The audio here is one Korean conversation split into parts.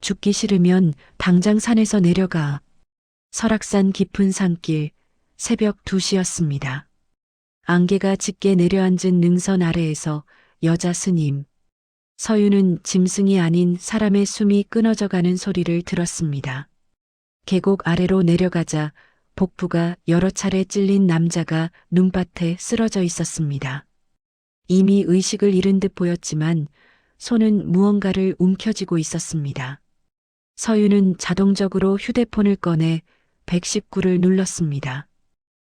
죽기 싫으면 당장 산에서 내려가. 설악산 깊은 산길, 새벽 2시였습니다. 안개가 짙게 내려앉은 능선 아래에서 여자 스님, 서유는 짐승이 아닌 사람의 숨이 끊어져 가는 소리를 들었습니다. 계곡 아래로 내려가자 복부가 여러 차례 찔린 남자가 눈밭에 쓰러져 있었습니다. 이미 의식을 잃은 듯 보였지만 손은 무언가를 움켜쥐고 있었습니다. 서유는 자동적으로 휴대폰을 꺼내 119를 눌렀습니다.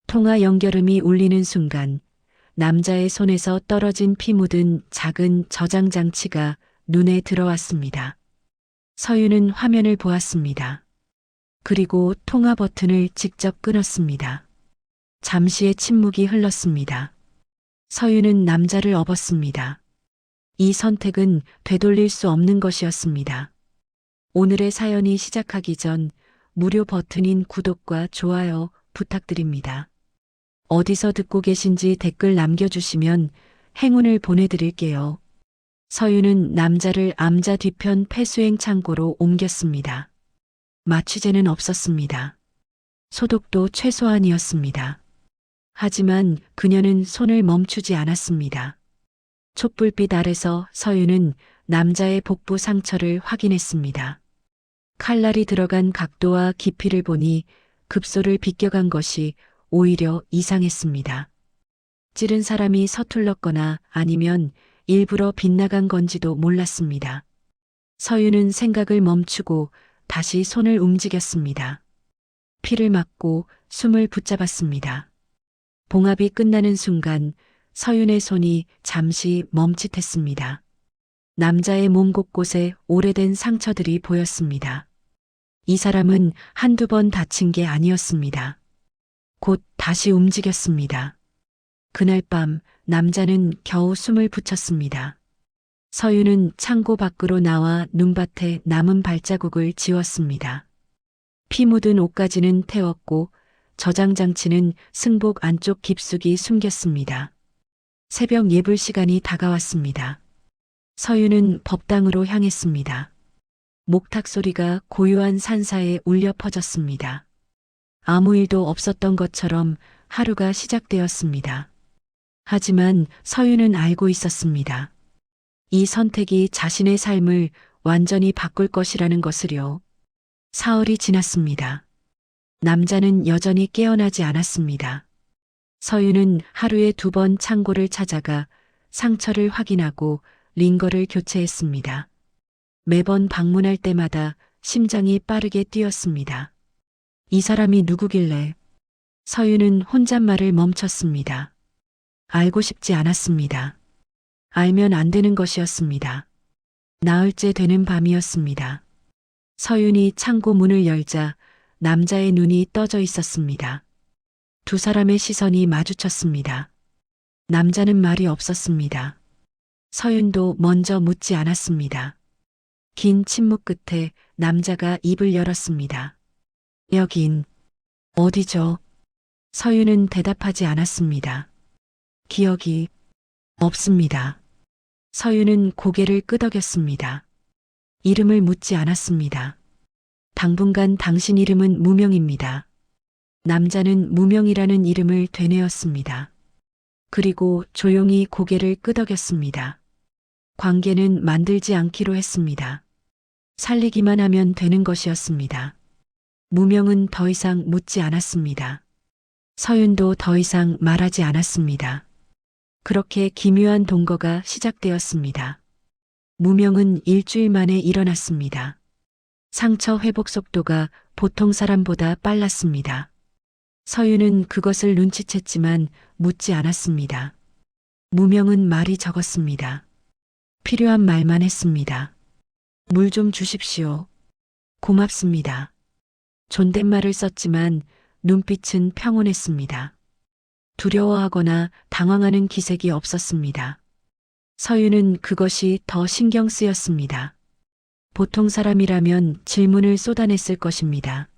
통화 연결음이 울리는 순간 남자의 손에서 떨어진 피 묻은 작은 저장 장치가 눈에 들어왔습니다. 서유는 화면을 보았습니다. 그리고 통화 버튼을 직접 끊었습니다. 잠시의 침묵이 흘렀습니다. 서유는 남자를 업었습니다. 이 선택은 되돌릴 수 없는 것이었습니다. 오늘의 사연이 시작하기 전 무료 버튼인 구독과 좋아요 부탁드립니다. 어디서 듣고 계신지 댓글 남겨주시면 행운을 보내드릴게요. 서유는 남자를 암자 뒤편 폐수행 창고로 옮겼습니다. 마취제는 없었습니다. 소독도 최소한이었습니다. 하지만 그녀는 손을 멈추지 않았습니다. 촛불빛 아래서 서유는 남자의 복부 상처를 확인했습니다. 칼날이 들어간 각도와 깊이를 보니 급소를 비껴간 것이 오히려 이상했습니다. 찌른 사람이 서툴렀거나 아니면 일부러 빗나간 건지도 몰랐습니다. 서유는 생각을 멈추고 다시 손을 움직였습니다. 피를 막고 숨을 붙잡았습니다. 봉합이 끝나는 순간 서윤의 손이 잠시 멈칫했습니다. 남자의 몸 곳곳에 오래된 상처들이 보였습니다. 이 사람은 한두 번 다친 게 아니었습니다. 곧 다시 움직였습니다. 그날 밤 남자는 겨우 숨을 붙였습니다. 서유는 창고 밖으로 나와 눈밭에 남은 발자국을 지웠습니다. 피 묻은 옷가지는 태웠고 저장장치는 승복 안쪽 깊숙이 숨겼습니다. 새벽 예불 시간이 다가왔습니다. 서유는 법당으로 향했습니다. 목탁 소리가 고요한 산사에 울려 퍼졌습니다. 아무 일도 없었던 것처럼 하루가 시작되었습니다. 하지만 서유는 알고 있었습니다. 이 선택이 자신의 삶을 완전히 바꿀 것이라는 것을요. 사흘이 지났습니다. 남자는 여전히 깨어나지 않았습니다. 서유는 하루에 2번 창고를 찾아가 상처를 확인하고 링거를 교체했습니다. 매번 방문할 때마다 심장이 빠르게 뛰었습니다. 이 사람이 누구길래? 서유는 혼잣말을 멈췄습니다. 알고 싶지 않았습니다. 알면 안 되는 것이었습니다. 나흘째 되는 밤이었습니다. 서윤이 창고 문을 열자 남자의 눈이 떠져 있었습니다. 두 사람의 시선이 마주쳤습니다. 남자는 말이 없었습니다. 서윤도 먼저 묻지 않았습니다. 긴 침묵 끝에 남자가 입을 열었습니다. 여긴 어디죠? 서윤은 대답하지 않았습니다. 기억이 없습니다. 서윤은 고개를 끄덕였습니다. 이름을 묻지 않았습니다. 당분간 당신 이름은 무명입니다. 남자는 무명이라는 이름을 되뇌었습니다. 그리고 조용히 고개를 끄덕였습니다. 관계는 만들지 않기로 했습니다. 살리기만 하면 되는 것이었습니다. 무명은 더 이상 묻지 않았습니다. 서윤도 더 이상 말하지 않았습니다. 그렇게 기묘한 동거가 시작되었습니다. 무명은 일주일 만에 일어났습니다. 상처 회복 속도가 보통 사람보다 빨랐습니다. 서윤은 그것을 눈치챘지만 묻지 않았습니다. 무명은 말이 적었습니다. 필요한 말만 했습니다. 물 좀 주십시오. 고맙습니다. 존댓말을 썼지만 눈빛은 평온했습니다. 두려워하거나 당황하는 기색이 없었습니다. 서윤은 그것이 더 신경 쓰였습니다. 보통 사람이라면 질문을 쏟아냈을 것입니다.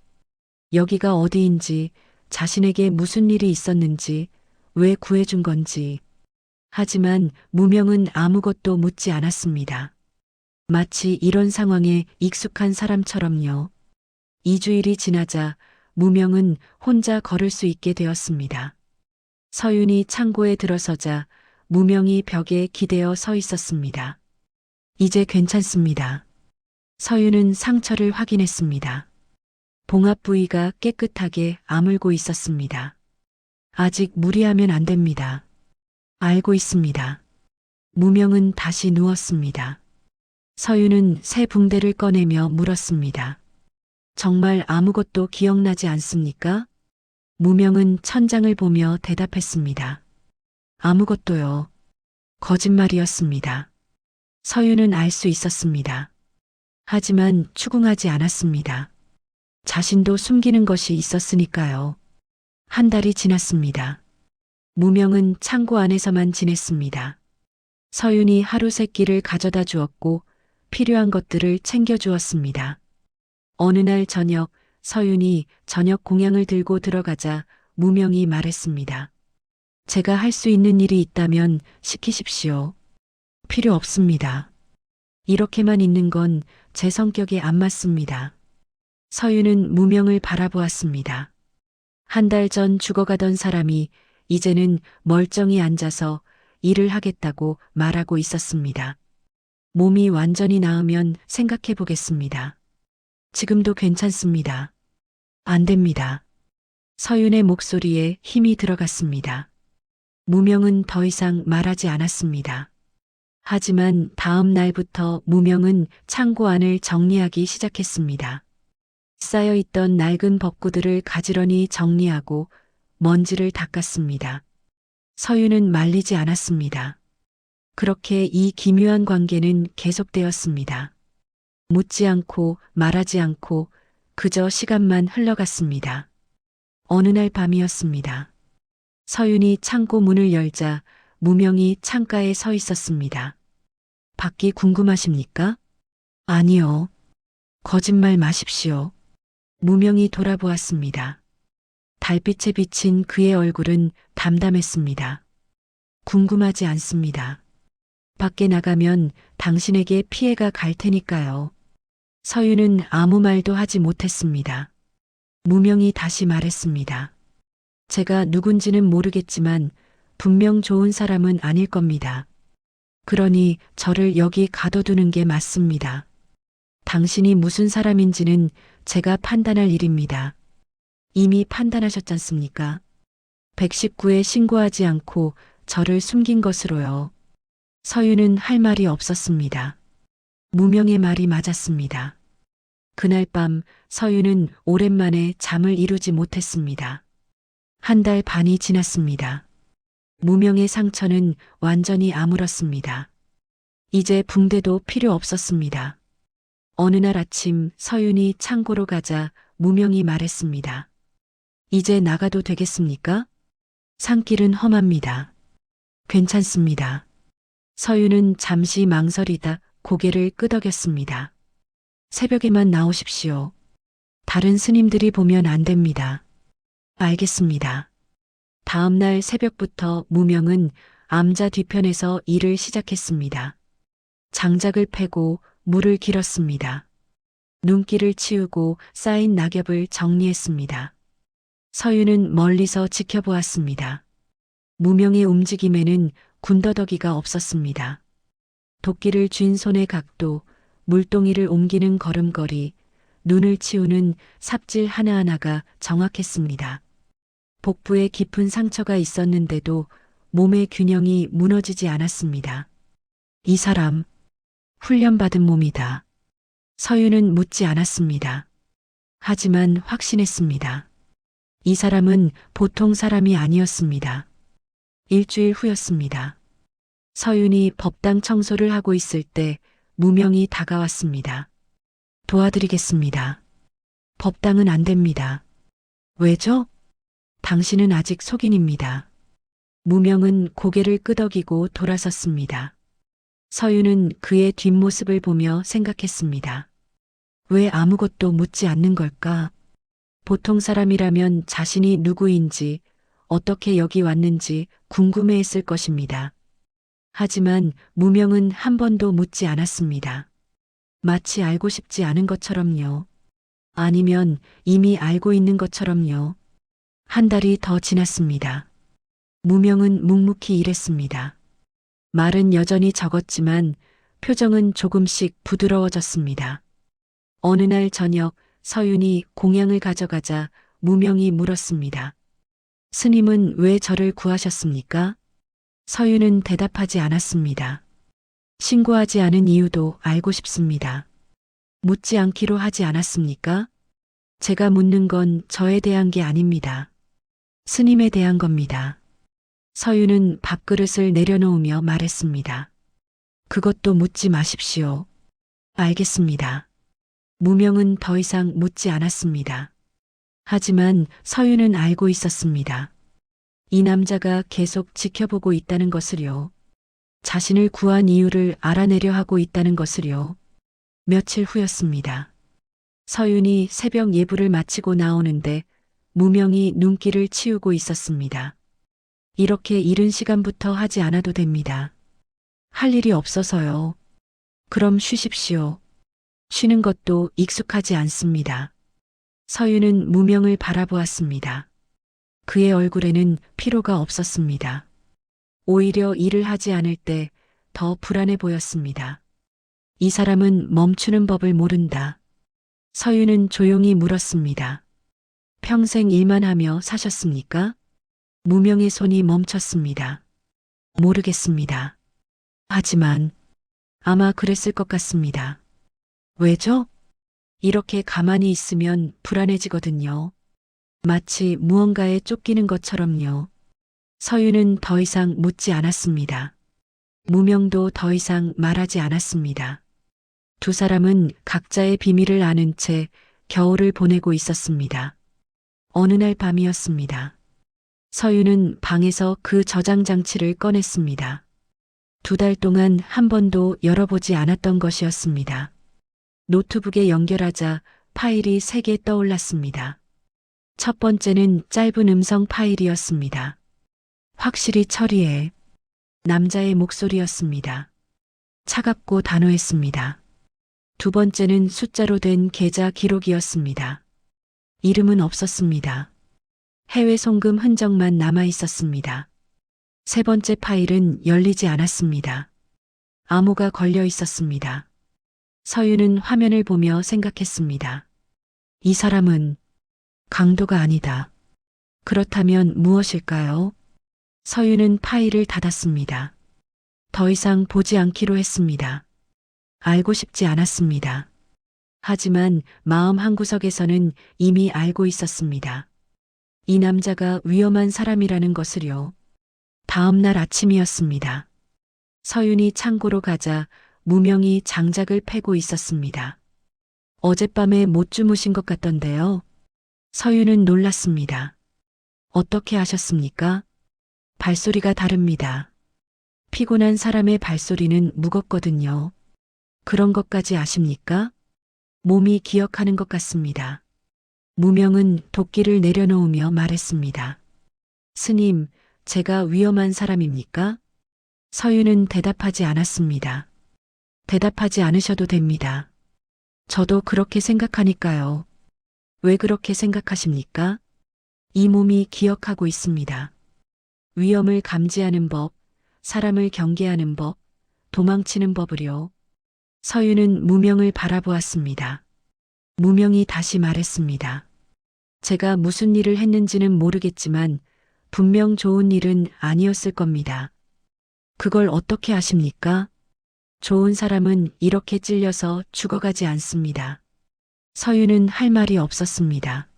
여기가 어디인지, 자신에게 무슨 일이 있었는지, 왜 구해준 건지. 하지만 무명은 아무것도 묻지 않았습니다. 마치 이런 상황에 익숙한 사람처럼요. 2주일이 지나자 무명은 혼자 걸을 수 있게 되었습니다. 서윤이 창고에 들어서자 무명이 벽에 기대어 서 있었습니다. 이제 괜찮습니다. 서윤은 상처를 확인했습니다. 봉합 부위가 깨끗하게 아물고 있었습니다. 아직 무리하면 안 됩니다. 알고 있습니다. 무명은 다시 누웠습니다. 서윤은 새 붕대를 꺼내며 물었습니다. 정말 아무것도 기억나지 않습니까? 무명은 천장을 보며 대답했습니다. 아무것도요. 거짓말이었습니다. 서윤은 알 수 있었습니다. 하지만 추궁하지 않았습니다. 자신도 숨기는 것이 있었으니까요. 한 달이 지났습니다. 무명은 창고 안에서만 지냈습니다. 서윤이 하루 세 끼를 가져다 주었고 필요한 것들을 챙겨 주었습니다. 어느 날 저녁 서윤이 저녁 공양을 들고 들어가자 무명이 말했습니다. 제가 할 수 있는 일이 있다면 시키십시오. 필요 없습니다. 이렇게만 있는 건 제 성격에 안 맞습니다. 서윤은 무명을 바라보았습니다. 한 달 전 죽어가던 사람이 이제는 멀쩡히 앉아서 일을 하겠다고 말하고 있었습니다. 몸이 완전히 나으면 생각해 보겠습니다. 지금도 괜찮습니다. 안 됩니다. 서윤의 목소리에 힘이 들어갔습니다. 무명은 더 이상 말하지 않았습니다. 하지만 다음 날부터 무명은 창고 안을 정리하기 시작했습니다. 쌓여있던 낡은 벚구들을 가지런히 정리하고 먼지를 닦았습니다. 서윤은 말리지 않았습니다. 그렇게 이 기묘한 관계는 계속되었습니다. 묻지 않고 말하지 않고 그저 시간만 흘러갔습니다. 어느 날 밤이었습니다. 서윤이 창고 문을 열자 무명이 창가에 서 있었습니다. 밖이 궁금하십니까? 아니요. 거짓말 마십시오. 무명이 돌아보았습니다. 달빛에 비친 그의 얼굴은 담담했습니다. 궁금하지 않습니다. 밖에 나가면 당신에게 피해가 갈 테니까요. 서윤은 아무 말도 하지 못했습니다. 무명이 다시 말했습니다. 제가 누군지는 모르겠지만 분명 좋은 사람은 아닐 겁니다. 그러니 저를 여기 가둬두는 게 맞습니다. 당신이 무슨 사람인지는 제가 판단할 일입니다. 이미 판단하셨잖습니까? 119에 신고하지 않고 저를 숨긴 것으로요. 서윤은 할 말이 없었습니다. 무명의 말이 맞았습니다. 그날 밤 서윤은 오랜만에 잠을 이루지 못했습니다. 한 달 반이 지났습니다. 무명의 상처는 완전히 아물었습니다. 이제 붕대도 필요 없었습니다. 어느 날 아침 서윤이 창고로 가자 무명이 말했습니다. 이제 나가도 되겠습니까? 산길은 험합니다. 괜찮습니다. 서윤은 잠시 망설이다 고개를 끄덕였습니다. 새벽에만 나오십시오. 다른 스님들이 보면 안 됩니다. 알겠습니다. 다음 날 새벽부터 무명은 암자 뒤편에서 일을 시작했습니다. 장작을 패고 물을 길었습니다. 눈길을 치우고 쌓인 낙엽을 정리했습니다. 서윤은 멀리서 지켜보았습니다. 무명의 움직임에는 군더더기가 없었습니다. 도끼를 쥔 손의 각도, 물동이를 옮기는 걸음걸이, 눈을 치우는 삽질 하나하나가 정확했습니다. 복부에 깊은 상처가 있었는데도 몸의 균형이 무너지지 않았습니다. 이 사람, 훈련받은 몸이다. 서윤은 묻지 않았습니다. 하지만 확신했습니다. 이 사람은 보통 사람이 아니었습니다. 일주일 후였습니다. 서윤이 법당 청소를 하고 있을 때 무명이 다가왔습니다. 도와드리겠습니다. 법당은 안 됩니다. 왜죠? 당신은 아직 속인입니다. 무명은 고개를 끄덕이고 돌아섰습니다. 서윤은 그의 뒷모습을 보며 생각했습니다. 왜 아무것도 묻지 않는 걸까? 보통 사람이라면 자신이 누구인지, 어떻게 여기 왔는지 궁금해했을 것입니다. 하지만 무명은 한 번도 묻지 않았습니다. 마치 알고 싶지 않은 것처럼요. 아니면 이미 알고 있는 것처럼요. 한 달이 더 지났습니다. 무명은 묵묵히 일했습니다. 말은 여전히 적었지만 표정은 조금씩 부드러워졌습니다. 어느 날 저녁 서윤이 공양을 가져가자 무명이 물었습니다. 스님은 왜 저를 구하셨습니까? 서윤은 대답하지 않았습니다. 신고하지 않은 이유도 알고 싶습니다. 묻지 않기로 하지 않았습니까? 제가 묻는 건 저에 대한 게 아닙니다. 스님에 대한 겁니다. 서윤은 밥그릇을 내려놓으며 말했습니다. 그것도 묻지 마십시오. 알겠습니다. 무명은 더 이상 묻지 않았습니다. 하지만 서윤은 알고 있었습니다. 이 남자가 계속 지켜보고 있다는 것을요. 자신을 구한 이유를 알아내려 하고 있다는 것을요. 며칠 후였습니다. 서윤이 새벽 예불을 마치고 나오는데 무명이 눈길을 치우고 있었습니다. 이렇게 이른 시간부터 하지 않아도 됩니다. 할 일이 없어서요. 그럼 쉬십시오. 쉬는 것도 익숙하지 않습니다. 서윤은 무명을 바라보았습니다. 그의 얼굴에는 피로가 없었습니다. 오히려 일을 하지 않을 때 더 불안해 보였습니다. 이 사람은 멈추는 법을 모른다. 서윤은 조용히 물었습니다. 평생 일만 하며 사셨습니까? 무명의 손이 멈췄습니다. 모르겠습니다. 하지만 아마 그랬을 것 같습니다. 왜죠? 이렇게 가만히 있으면 불안해지거든요. 마치 무언가에 쫓기는 것처럼요. 서윤은 더 이상 묻지 않았습니다. 무명도 더 이상 말하지 않았습니다. 두 사람은 각자의 비밀을 아는 채 겨울을 보내고 있었습니다. 어느 날 밤이었습니다. 서윤은 방에서 그 저장 장치를 꺼냈습니다. 2달 동안 한 번도 열어보지 않았던 것이었습니다. 노트북에 연결하자 파일이 3개 떠올랐습니다. 첫 번째는 짧은 음성 파일이었습니다. 확실히 처리해. 남자의 목소리였습니다. 차갑고 단호했습니다. 두 번째는 숫자로 된 계좌 기록이었습니다. 이름은 없었습니다. 해외 송금 흔적만 남아 있었습니다. 세 번째 파일은 열리지 않았습니다. 암호가 걸려 있었습니다. 서윤은 화면을 보며 생각했습니다. 이 사람은 강도가 아니다. 그렇다면 무엇일까요? 서윤은 파일을 닫았습니다. 더 이상 보지 않기로 했습니다. 알고 싶지 않았습니다. 하지만 마음 한구석에서는 이미 알고 있었습니다. 이 남자가 위험한 사람이라는 것을요. 다음 날 아침이었습니다. 서윤이 창고로 가자 무명이 장작을 패고 있었습니다. 어젯밤에 못 주무신 것 같던데요. 서윤은 놀랐습니다. 어떻게 아셨습니까? 발소리가 다릅니다. 피곤한 사람의 발소리는 무겁거든요. 그런 것까지 아십니까? 몸이 기억하는 것 같습니다. 무명은 도끼를 내려놓으며 말했습니다. 스님, 제가 위험한 사람입니까? 서윤은 대답하지 않았습니다. 대답하지 않으셔도 됩니다. 저도 그렇게 생각하니까요. 왜 그렇게 생각하십니까? 이 몸이 기억하고 있습니다. 위험을 감지하는 법, 사람을 경계하는 법, 도망치는 법을요. 서윤은 무명을 바라보았습니다. 무명이 다시 말했습니다. 제가 무슨 일을 했는지는 모르겠지만 분명 좋은 일은 아니었을 겁니다. 그걸 어떻게 아십니까? 좋은 사람은 이렇게 찔려서 죽어가지 않습니다. 서윤은 할 말이 없었습니다.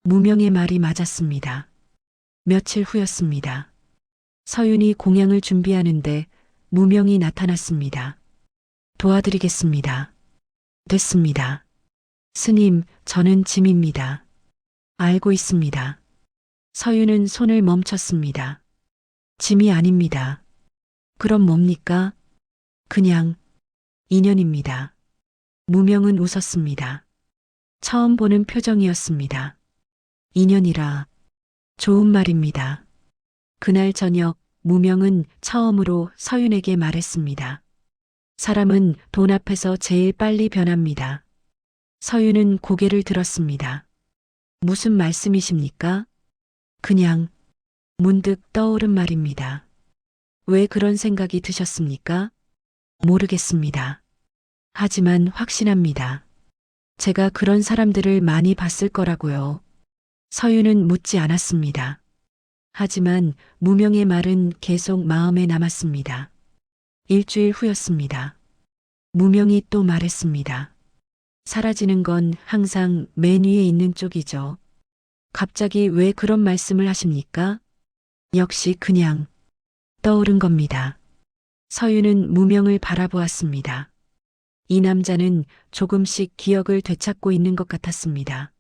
무명의 말이 맞았습니다. 며칠 후였습니다. 서윤이 공양을 준비하는데 무명이 나타났습니다. 도와드리겠습니다. 됐습니다. 스님, 저는 짐입니다. 알고 있습니다. 서윤은 손을 멈췄습니다. 짐이 아닙니다. 그럼 뭡니까? 그냥 인연입니다. 무명은 웃었습니다. 처음 보는 표정이었습니다. 인연이라 좋은 말입니다. 그날 저녁 무명은 처음으로 서윤에게 말했습니다. 사람은 돈 앞에서 제일 빨리 변합니다. 서윤은 고개를 들었습니다. 무슨 말씀이십니까? 그냥 문득 떠오른 말입니다. 왜 그런 생각이 드셨습니까? 모르겠습니다. 하지만 확신합니다. 제가 그런 사람들을 많이 봤을 거라고요. 서윤은 묻지 않았습니다. 하지만 무명의 말은 계속 마음에 남았습니다. 일주일 후였습니다. 무명이 또 말했습니다. 사라지는 건 항상 맨 위에 있는 쪽이죠. 갑자기 왜 그런 말씀을 하십니까? 역시 그냥 떠오른 겁니다. 서윤은 무명을 바라보았습니다. 이 남자는 조금씩 기억을 되찾고 있는 것 같았습니다.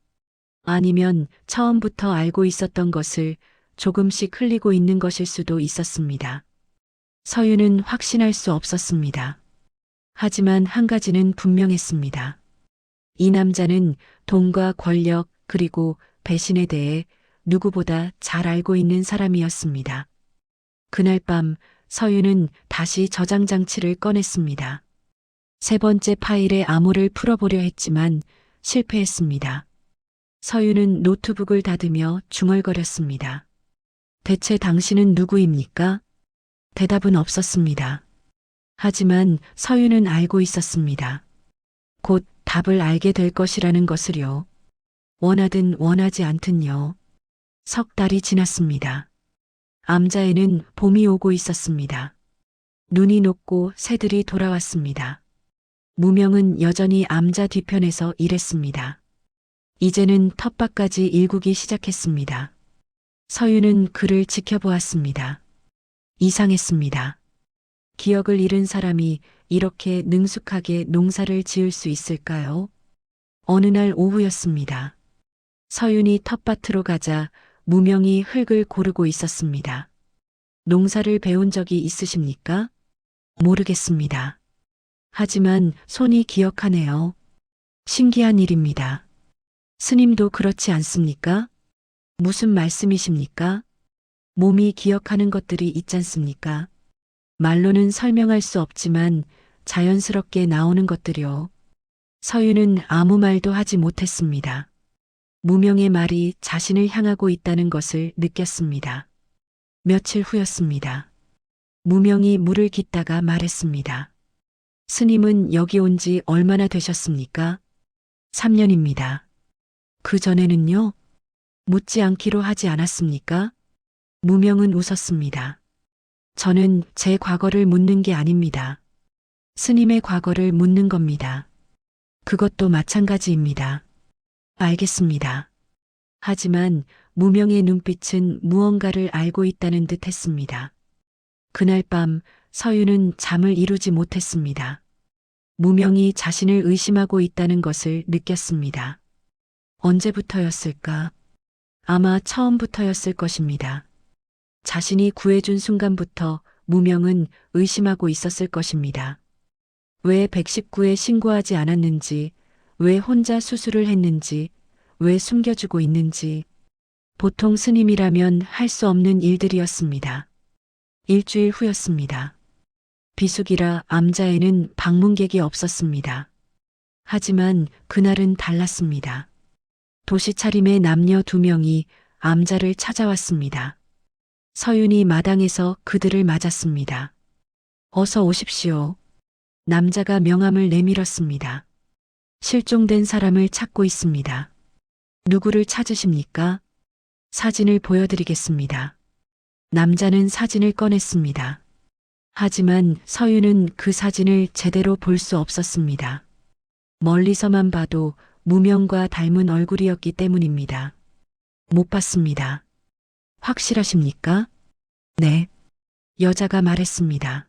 아니면 처음부터 알고 있었던 것을 조금씩 흘리고 있는 것일 수도 있었습니다. 서윤은 확신할 수 없었습니다. 하지만 한 가지는 분명했습니다. 이 남자는 돈과 권력 그리고 배신에 대해 누구보다 잘 알고 있는 사람이었습니다. 그날 밤 서윤은 다시 저장 장치를 꺼냈습니다. 세 번째 파일의 암호를 풀어보려 했지만 실패했습니다. 서윤은 노트북을 닫으며 중얼거렸습니다. 대체 당신은 누구입니까? 대답은 없었습니다. 하지만 서윤은 알고 있었습니다. 곧 답을 알게 될 것이라는 것을요. 원하든 원하지 않든요. 석 달이 지났습니다. 암자에는 봄이 오고 있었습니다. 눈이 녹고 새들이 돌아왔습니다. 무명은 여전히 암자 뒤편에서 일했습니다. 이제는 텃밭까지 일구기 시작했습니다. 서윤은 그를 지켜보았습니다. 이상했습니다. 기억을 잃은 사람이 이렇게 능숙하게 농사를 지을 수 있을까요? 어느 날 오후였습니다. 서윤이 텃밭으로 가자 무명이 흙을 고르고 있었습니다. 농사를 배운 적이 있으십니까? 모르겠습니다. 하지만 손이 기억하네요. 신기한 일입니다. 스님도 그렇지 않습니까? 무슨 말씀이십니까? 몸이 기억하는 것들이 있잖습니까? 말로는 설명할 수 없지만 자연스럽게 나오는 것들이요. 서윤은 아무 말도 하지 못했습니다. 무명의 말이 자신을 향하고 있다는 것을 느꼈습니다. 며칠 후였습니다. 무명이 물을 깃다가 말했습니다. 스님은 여기 온 지 얼마나 되셨습니까? 3년입니다. 그 전에는요? 묻지 않기로 하지 않았습니까? 무명은 웃었습니다. 저는 제 과거를 묻는 게 아닙니다. 스님의 과거를 묻는 겁니다. 그것도 마찬가지입니다. 알겠습니다. 하지만 무명의 눈빛은 무언가를 알고 있다는 듯 했습니다. 그날 밤 서윤은 잠을 이루지 못했습니다. 무명이 자신을 의심하고 있다는 것을 느꼈습니다. 언제부터였을까? 아마 처음부터였을 것입니다. 자신이 구해준 순간부터 무명은 의심하고 있었을 것입니다. 왜 119에 신고하지 않았는지, 왜 혼자 수술을 했는지, 왜 숨겨주고 있는지, 보통 스님이라면 할 수 없는 일들이었습니다. 일주일 후였습니다. 비수기라 암자에는 방문객이 없었습니다. 하지만 그날은 달랐습니다. 도시 차림의 남녀 2명이 암자를 찾아왔습니다. 서윤이 마당에서 그들을 맞았습니다. 어서 오십시오. 남자가 명함을 내밀었습니다. 실종된 사람을 찾고 있습니다. 누구를 찾으십니까? 사진을 보여드리겠습니다. 남자는 사진을 꺼냈습니다. 하지만 서윤은 그 사진을 제대로 볼 수 없었습니다. 멀리서만 봐도 무명과 닮은 얼굴이었기 때문입니다. 못 봤습니다. 확실하십니까? 네. 여자가 말했습니다.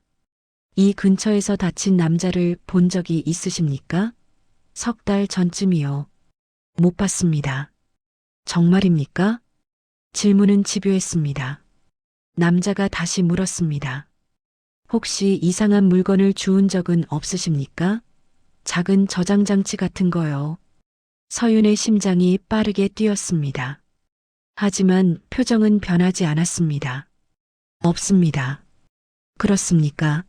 이 근처에서 다친 남자를 본 적이 있으십니까? 석 달 전쯤이요. 못 봤습니다. 정말입니까? 질문은 집요했습니다. 남자가 다시 물었습니다. 혹시 이상한 물건을 주운 적은 없으십니까? 작은 저장장치 같은 거요. 서윤의 심장이 빠르게 뛰었습니다. 하지만 표정은 변하지 않았습니다. 없습니다. 그렇습니까?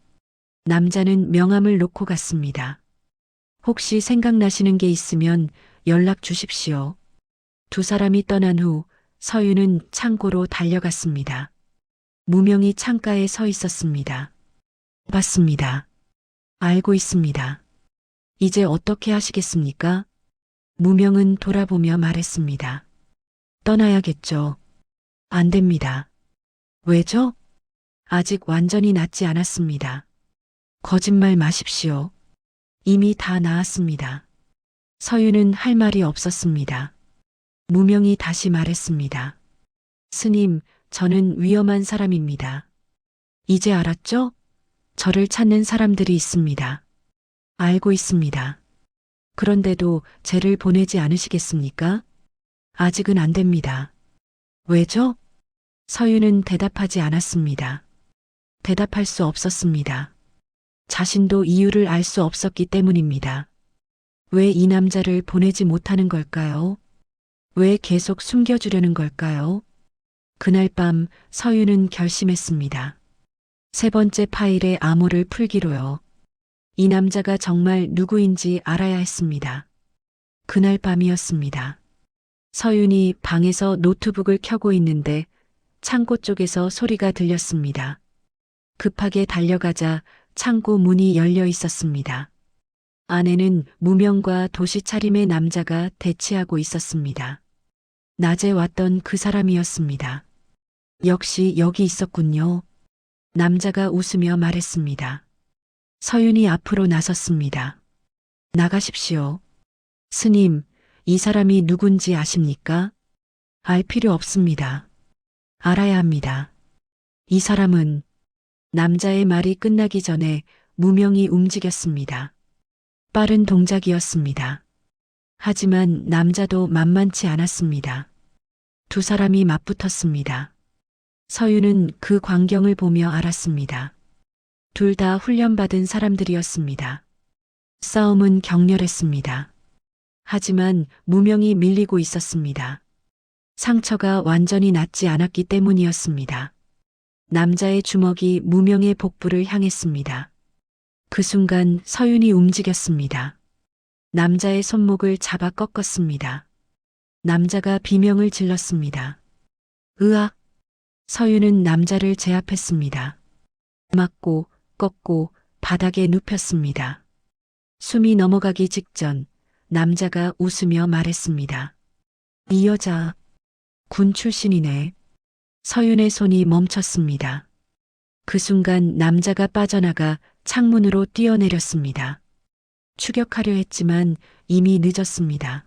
남자는 명함을 놓고 갔습니다. 혹시 생각나시는 게 있으면 연락 주십시오. 두 사람이 떠난 후 서윤은 창고로 달려갔습니다. 무명이 창가에 서 있었습니다. 봤습니다. 알고 있습니다. 이제 어떻게 하시겠습니까? 무명은 돌아보며 말했습니다. 떠나야겠죠. 안 됩니다. 왜죠? 아직 완전히 낫지 않았습니다. 거짓말 마십시오. 이미 다 나았습니다. 서윤은 할 말이 없었습니다. 무명이 다시 말했습니다. 스님, 저는 위험한 사람입니다. 이제 알았죠? 저를 찾는 사람들이 있습니다. 알고 있습니다. 그런데도 쟤를 보내지 않으시겠습니까? 아직은 안 됩니다. 왜죠? 서윤은 대답하지 않았습니다. 대답할 수 없었습니다. 자신도 이유를 알 수 없었기 때문입니다. 왜 이 남자를 보내지 못하는 걸까요? 왜 계속 숨겨주려는 걸까요? 그날 밤 서윤은 결심했습니다. 세 번째 파일의 암호를 풀기로요. 이 남자가 정말 누구인지 알아야 했습니다. 그날 밤이었습니다. 서윤이 방에서 노트북을 켜고 있는데 창고 쪽에서 소리가 들렸습니다. 급하게 달려가자 창고 문이 열려 있었습니다. 안에는 무명과 도시차림의 남자가 대치하고 있었습니다. 낮에 왔던 그 사람이었습니다. 역시 여기 있었군요. 남자가 웃으며 말했습니다. 서윤이 앞으로 나섰습니다. 나가십시오. 스님, 이 사람이 누군지 아십니까? 알 필요 없습니다. 알아야 합니다. 이 사람은 남자의 말이 끝나기 전에 무명이 움직였습니다. 빠른 동작이었습니다. 하지만 남자도 만만치 않았습니다. 두 사람이 맞붙었습니다. 서윤은 그 광경을 보며 알았습니다. 둘 다 훈련받은 사람들이었습니다. 싸움은 격렬했습니다. 하지만 무명이 밀리고 있었습니다. 상처가 완전히 낫지 않았기 때문이었습니다. 남자의 주먹이 무명의 복부를 향했습니다. 그 순간 서윤이 움직였습니다. 남자의 손목을 잡아 꺾었습니다. 남자가 비명을 질렀습니다. 으악! 서윤은 남자를 제압했습니다. 맞고 꺾고 바닥에 눕혔습니다. 숨이 넘어가기 직전 남자가 웃으며 말했습니다. 이 여자 군 출신이네. 서윤의 손이 멈췄습니다. 그 순간 남자가 빠져나가 창문으로 뛰어내렸습니다. 추격하려 했지만 이미 늦었습니다.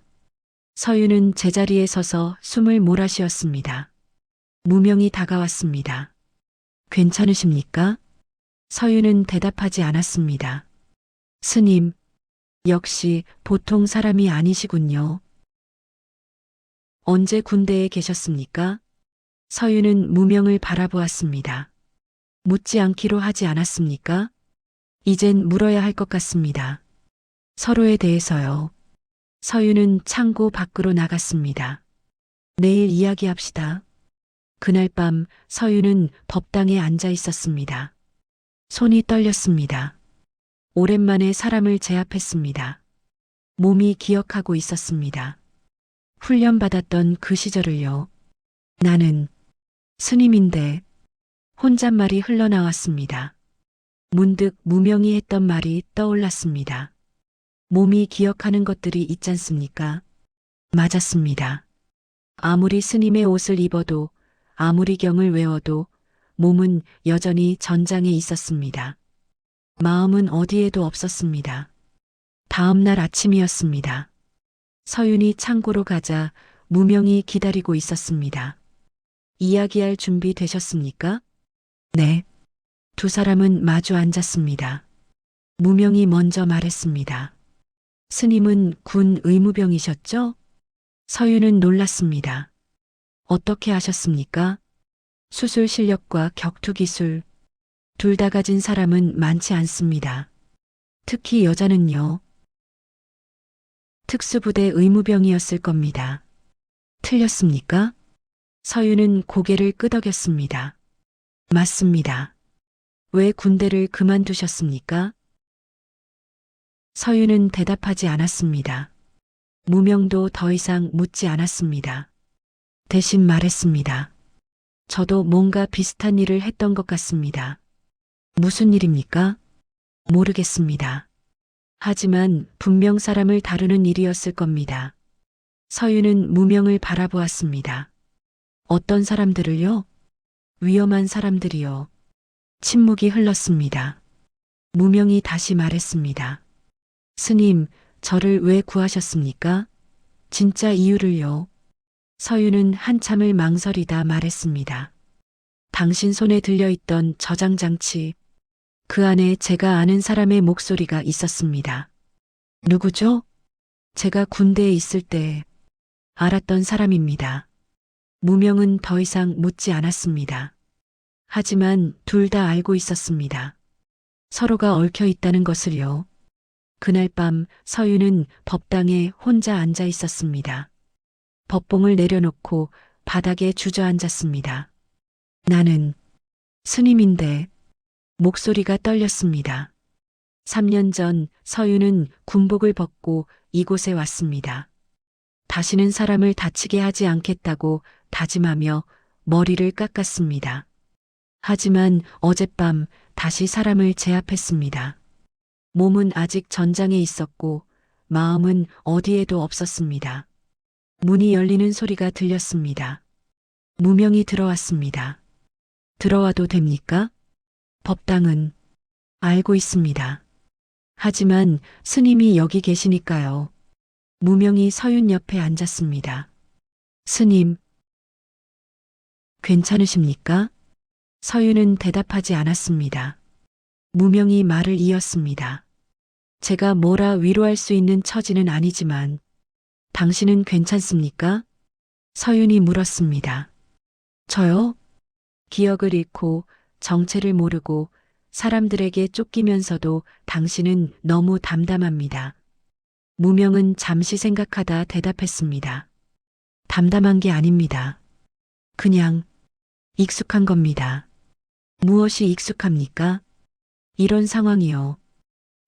서윤은 제자리에 서서 숨을 몰아쉬었습니다. 무명이 다가왔습니다. 괜찮으십니까? 서윤은 대답하지 않았습니다. 스님, 역시 보통 사람이 아니시군요. 언제 군대에 계셨습니까? 서윤은 무명을 바라보았습니다. 묻지 않기로 하지 않았습니까? 이젠 물어야 할 것 같습니다. 서로에 대해서요. 서윤은 창고 밖으로 나갔습니다. 내일 이야기합시다. 그날 밤 서윤은 법당에 앉아 있었습니다. 손이 떨렸습니다. 오랜만에 사람을 제압했습니다. 몸이 기억하고 있었습니다. 훈련받았던 그 시절을요. 나는 스님인데 혼잣말이 흘러나왔습니다. 문득 무명이 했던 말이 떠올랐습니다. 몸이 기억하는 것들이 있지 않습니까? 맞았습니다. 아무리 스님의 옷을 입어도 아무리 경을 외워도 몸은 여전히 전장에 있었습니다. 마음은 어디에도 없었습니다. 다음 날 아침이었습니다. 서윤이 창고로 가자 무명이 기다리고 있었습니다. 이야기할 준비 되셨습니까? 네. 두 사람은 마주 앉았습니다. 무명이 먼저 말했습니다. 스님은 군 의무병이셨죠? 서윤은 놀랐습니다. 어떻게 하셨습니까? 수술 실력과 격투 기술, 둘 다 가진 사람은 많지 않습니다. 특히 여자는요. 특수부대 의무병이었을 겁니다. 틀렸습니까? 서윤은 고개를 끄덕였습니다. 맞습니다. 왜 군대를 그만두셨습니까? 서윤은 대답하지 않았습니다. 무명도 더 이상 묻지 않았습니다. 대신 말했습니다. 저도 뭔가 비슷한 일을 했던 것 같습니다. 무슨 일입니까? 모르겠습니다. 하지만 분명 사람을 다루는 일이었을 겁니다. 서윤은 무명을 바라보았습니다. 어떤 사람들을요? 위험한 사람들이요. 침묵이 흘렀습니다. 무명이 다시 말했습니다. 스님, 저를 왜 구하셨습니까? 진짜 이유를요. 서윤은 한참을 망설이다 말했습니다. 당신 손에 들려있던 저장장치, 그 안에 제가 아는 사람의 목소리가 있었습니다. 누구죠? 제가 군대에 있을 때 알았던 사람입니다. 무명은 더 이상 묻지 않았습니다. 하지만 둘 다 알고 있었습니다. 서로가 얽혀 있다는 것을요. 그날 밤 서윤은 법당에 혼자 앉아 있었습니다. 법봉을 내려놓고 바닥에 주저앉았습니다. 나는 스님인데 목소리가 떨렸습니다. 3년 전 서윤은 군복을 벗고 이곳에 왔습니다. 다시는 사람을 다치게 하지 않겠다고 다짐하며 머리를 깎았습니다. 하지만 어젯밤 다시 사람을 제압했습니다. 몸은 아직 전장에 있었고 마음은 어디에도 없었습니다. 문이 열리는 소리가 들렸습니다. 무명이 들어왔습니다. 들어와도 됩니까? 법당은 알고 있습니다. 하지만 스님이 여기 계시니까요. 무명이 서윤 옆에 앉았습니다. 스님, 괜찮으십니까? 서윤은 대답하지 않았습니다. 무명이 말을 이었습니다. 제가 뭐라 위로할 수 있는 처지는 아니지만 당신은 괜찮습니까? 서윤이 물었습니다. 저요? 기억을 잃고 정체를 모르고 사람들에게 쫓기면서도 당신은 너무 담담합니다. 무명은 잠시 생각하다 대답했습니다. 담담한 게 아닙니다. 그냥 익숙한 겁니다. 무엇이 익숙합니까? 이런 상황이요.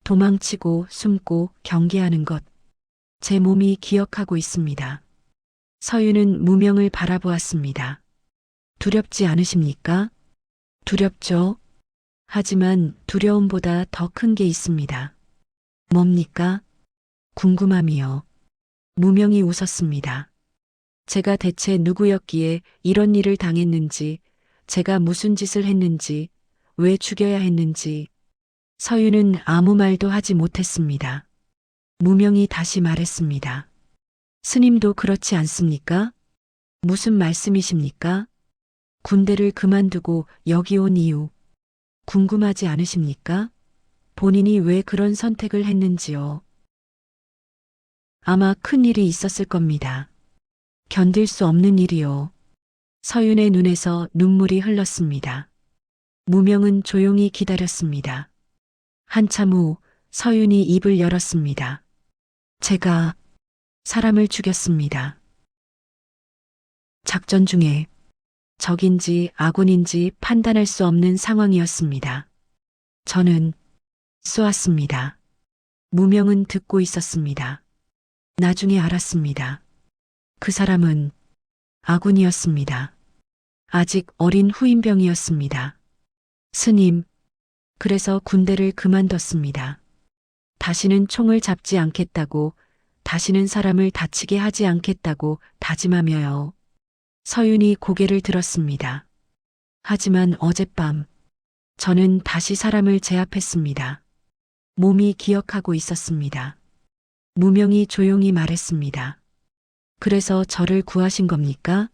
도망치고 숨고 경계하는 것. 제 몸이 기억하고 있습니다. 서윤은 무명을 바라보았습니다. 두렵지 않으십니까? 두렵죠. 하지만 두려움보다 더 큰 게 있습니다. 뭡니까? 궁금함이요. 무명이 웃었습니다. 제가 대체 누구였기에 이런 일을 당했는지, 제가 무슨 짓을 했는지, 왜 죽여야 했는지. 서윤은 아무 말도 하지 못했습니다. 무명이 다시 말했습니다. 스님도 그렇지 않습니까? 무슨 말씀이십니까? 군대를 그만두고 여기 온 이유. 궁금하지 않으십니까? 본인이 왜 그런 선택을 했는지요. 아마 큰 일이 있었을 겁니다. 견딜 수 없는 일이요. 서윤의 눈에서 눈물이 흘렀습니다. 무명은 조용히 기다렸습니다. 한참 후 서윤이 입을 열었습니다. 제가 사람을 죽였습니다. 작전 중에 적인지 아군인지 판단할 수 없는 상황이었습니다. 저는 쏘았습니다. 무명은 듣고 있었습니다. 나중에 알았습니다. 그 사람은 아군이었습니다. 아직 어린 후임병이었습니다. 스님, 그래서 군대를 그만뒀습니다. 다시는 총을 잡지 않겠다고, 다시는 사람을 다치게 하지 않겠다고 다짐하며요. 서윤이 고개를 들었습니다. 하지만 어젯밤 저는 다시 사람을 제압했습니다. 몸이 기억하고 있었습니다. 무명이 조용히 말했습니다. 그래서 저를 구하신 겁니까?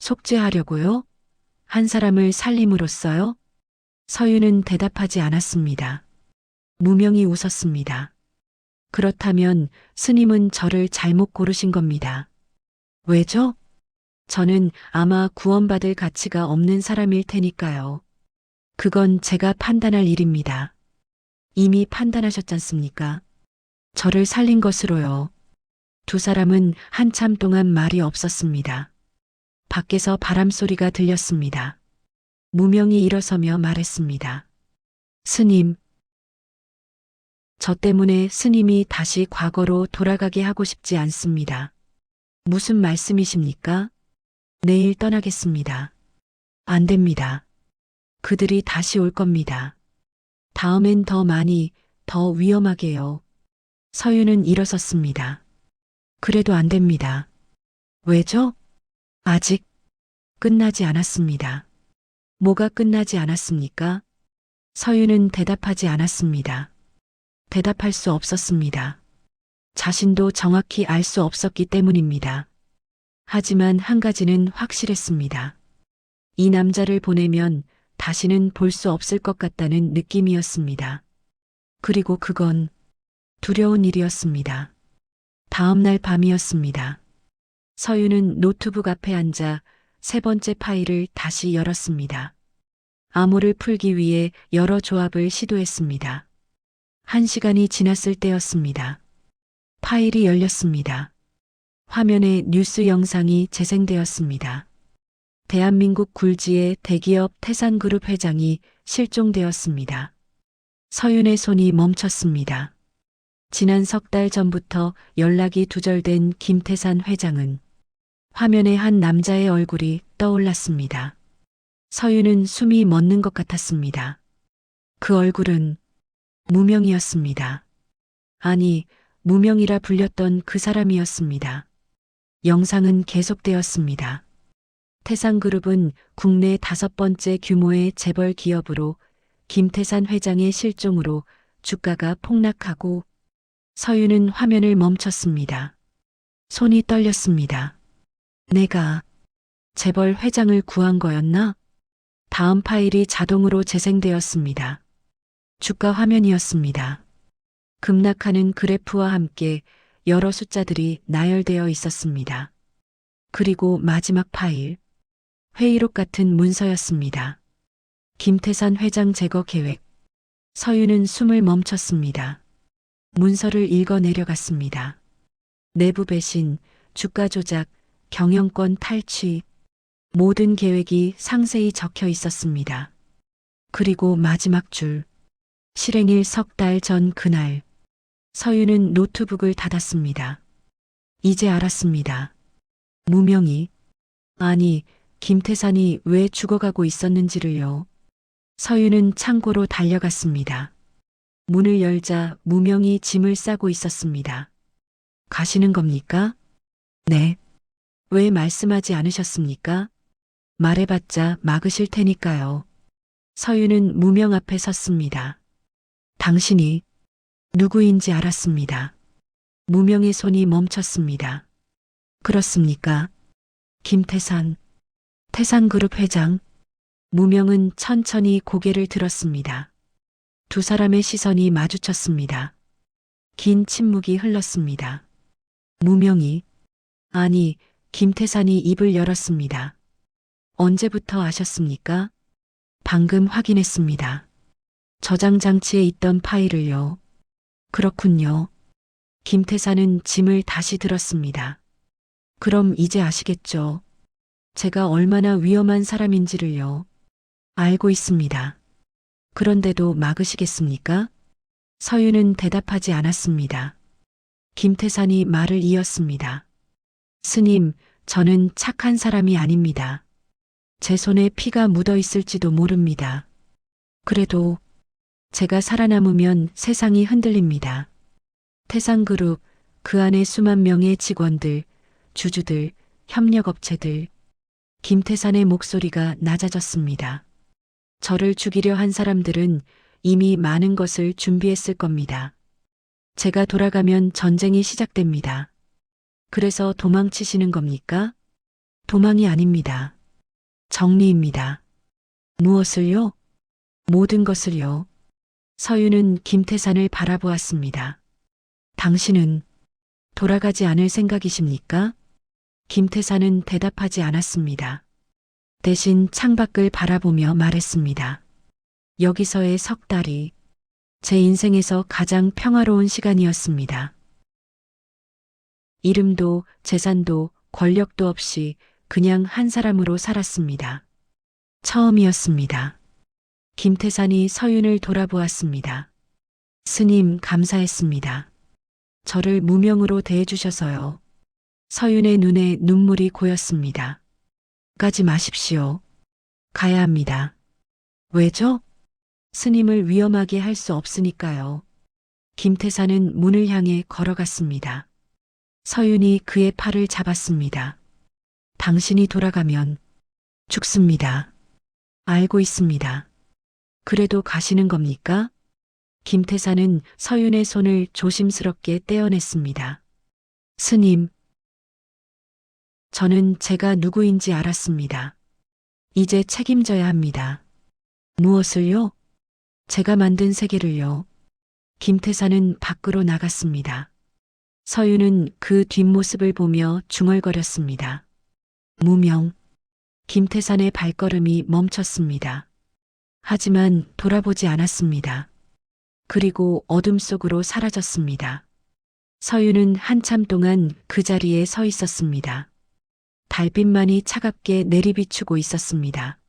속죄하려고요? 한 사람을 살림으로써요? 서윤은 대답하지 않았습니다. 무명이 웃었습니다. 그렇다면 스님은 저를 잘못 고르신 겁니다. 왜죠? 저는 아마 구원받을 가치가 없는 사람일 테니까요. 그건 제가 판단할 일입니다. 이미 판단하셨잖습니까? 저를 살린 것으로요. 두 사람은 한참 동안 말이 없었습니다. 밖에서 바람 소리가 들렸습니다. 무명이 일어서며 말했습니다. 스님, 저 때문에 스님이 다시 과거로 돌아가게 하고 싶지 않습니다. 무슨 말씀이십니까? 내일 떠나겠습니다. 안 됩니다. 그들이 다시 올 겁니다. 다음엔 더 많이, 더 위험하게요. 서유는 일어섰습니다. 그래도 안 됩니다. 왜죠? 아직 끝나지 않았습니다. 뭐가 끝나지 않았습니까? 서유는 대답하지 않았습니다. 대답할 수 없었습니다. 자신도 정확히 알 수 없었기 때문입니다. 하지만 한 가지는 확실했습니다. 이 남자를 보내면 다시는 볼 수 없을 것 같다는 느낌이었습니다. 그리고 그건 두려운 일이었습니다. 다음 날 밤이었습니다. 서유는 노트북 앞에 앉아 세 번째 파일을 다시 열었습니다. 암호를 풀기 위해 여러 조합을 시도했습니다. 1시간이 지났을 때였습니다. 파일이 열렸습니다. 화면에 뉴스 영상이 재생되었습니다. 대한민국 굴지의 대기업 태산그룹 회장이 실종되었습니다. 서윤의 손이 멈췄습니다. 지난 석 달 전부터 연락이 두절된 김태산 회장은 화면에 한 남자의 얼굴이 떠올랐습니다. 서윤은 숨이 멎는 것 같았습니다. 그 얼굴은 무명이었습니다. 아니, 무명이라 불렸던 그 사람이었습니다. 영상은 계속되었습니다. 태산그룹은 국내 5번째 규모의 재벌 기업으로 김태산 회장의 실종으로 주가가 폭락하고 서유는 화면을 멈췄습니다. 손이 떨렸습니다. 내가 재벌 회장을 구한 거였나? 다음 파일이 자동으로 재생되었습니다. 주가 화면이었습니다. 급락하는 그래프와 함께 여러 숫자들이 나열되어 있었습니다. 그리고 마지막 파일, 회의록 같은 문서였습니다. 김태산 회장 제거 계획. 서유는 숨을 멈췄습니다. 문서를 읽어 내려갔습니다. 내부 배신, 주가 조작, 경영권 탈취, 모든 계획이 상세히 적혀 있었습니다. 그리고 마지막 줄, 실행일 석 달 전 그날, 서유는 노트북을 닫았습니다. 이제 알았습니다. 무명이, 아니, 김태산이 왜 죽어가고 있었는지를요. 서유는 창고로 달려갔습니다. 문을 열자 무명이 짐을 싸고 있었습니다. 가시는 겁니까? 네. 왜 말씀하지 않으셨습니까? 말해봤자 막으실 테니까요. 서유는 무명 앞에 섰습니다. 당신이 누구인지 알았습니다. 무명의 손이 멈췄습니다. 그렇습니까? 김태산, 태산그룹 회장. 무명은 천천히 고개를 들었습니다. 두 사람의 시선이 마주쳤습니다. 긴 침묵이 흘렀습니다. 무명이, 아니, 김태산이 입을 열었습니다. 언제부터 아셨습니까? 방금 확인했습니다. 저장 장치에 있던 파일을요. 그렇군요. 김태산은 짐을 다시 들었습니다. 그럼 이제 아시겠죠? 제가 얼마나 위험한 사람인지를요. 알고 있습니다. 그런데도 막으시겠습니까? 서유는 대답하지 않았습니다. 김태산이 말을 이었습니다. 스님, 저는 착한 사람이 아닙니다. 제 손에 피가 묻어 있을지도 모릅니다. 그래도 제가 살아남으면 세상이 흔들립니다. 태산그룹, 그 안에 수만 명의 직원들, 주주들, 협력업체들. 김태산의 목소리가 낮아졌습니다. 저를 죽이려 한 사람들은 이미 많은 것을 준비했을 겁니다. 제가 돌아가면 전쟁이 시작됩니다. 그래서 도망치시는 겁니까? 도망이 아닙니다. 정리입니다. 무엇을요? 모든 것을요. 서유는 김태산을 바라보았습니다. 당신은 돌아가지 않을 생각이십니까? 김태산은 대답하지 않았습니다. 대신 창밖을 바라보며 말했습니다. 여기서의 석 달이 제 인생에서 가장 평화로운 시간이었습니다. 이름도 재산도 권력도 없이 그냥 한 사람으로 살았습니다. 처음이었습니다. 김태산이 서윤을 돌아보았습니다. 스님, 감사했습니다. 저를 무명으로 대해주셔서요. 서윤의 눈에 눈물이 고였습니다. 가지 마십시오. 가야 합니다. 왜죠? 스님을 위험하게 할 수 없으니까요. 김태산은 문을 향해 걸어갔습니다. 서윤이 그의 팔을 잡았습니다. 당신이 돌아가면 죽습니다. 알고 있습니다. 그래도 가시는 겁니까? 김태산은 서윤의 손을 조심스럽게 떼어냈습니다. 스님, 저는 제가 누구인지 알았습니다. 이제 책임져야 합니다. 무엇을요? 제가 만든 세계를요. 김태산은 밖으로 나갔습니다. 서윤은 그 뒷모습을 보며 중얼거렸습니다. 무명. 김태산의 발걸음이 멈췄습니다. 하지만 돌아보지 않았습니다. 그리고 어둠 속으로 사라졌습니다. 서윤은 한참 동안 그 자리에 서 있었습니다. 달빛만이 차갑게 내리비추고 있었습니다.